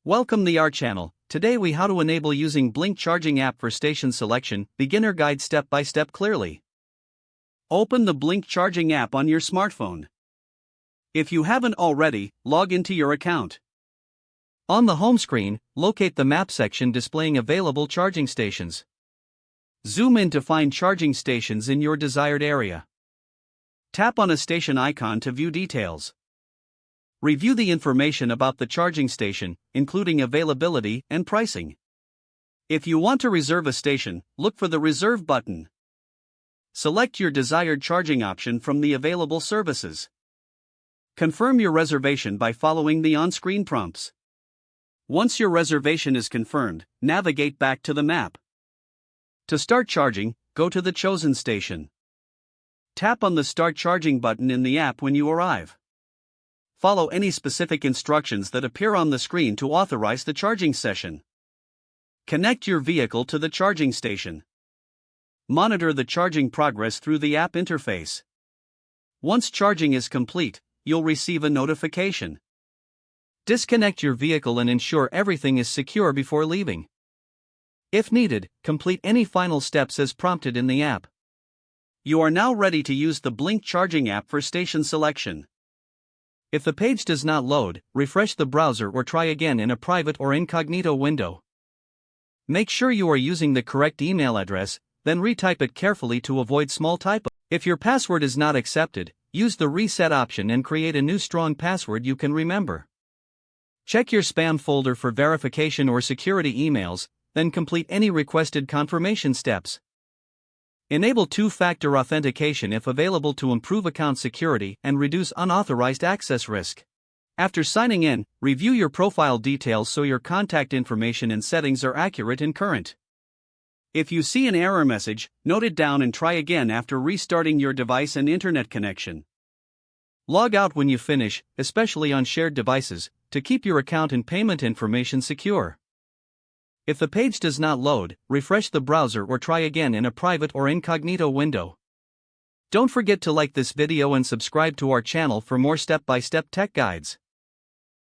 Welcome to our channel. Today we how to enable using Blink charging app for station selection, beginner guide step by step clearly. Open the Blink charging app on your smartphone. If you haven't already, log into your account. On the home screen, locate the map section displaying available charging stations. Zoom in to find charging stations in your desired area. Tap on a station icon to view details. Review the information about the charging station, including availability and pricing. If you want to reserve a station, look for the Reserve button. Select your desired charging option from the available services. Confirm your reservation by following the on-screen prompts. Once your reservation is confirmed, navigate back to the map. To start charging, go to the chosen station. Tap on the Start Charging button in the app when you arrive. Follow any specific instructions that appear on the screen to authorize the charging session. Connect your vehicle to the charging station. Monitor the charging progress through the app interface. Once charging is complete, you'll receive a notification. Disconnect your vehicle and ensure everything is secure before leaving. If needed, complete any final steps as prompted in the app. You are now ready to use the Blink charging app for station selection. If the page does not load, refresh the browser or try again in a private or incognito window. Make sure you are using the correct email address, then retype it carefully to avoid small typos. If your password is not accepted, use the reset option and create a new strong password you can remember. Check your spam folder for verification or security emails, then complete any requested confirmation steps. Enable two-factor authentication if available to improve account security and reduce unauthorized access risk. After signing in, review your profile details so your contact information and settings are accurate and current. If you see an error message, note it down and try again after restarting your device and internet connection. Log out when you finish, especially on shared devices, to keep your account and payment information secure. If the page does not load, refresh the browser or try again in a private or incognito window. Don't forget to like this video and subscribe to our channel for more step-by-step tech guides.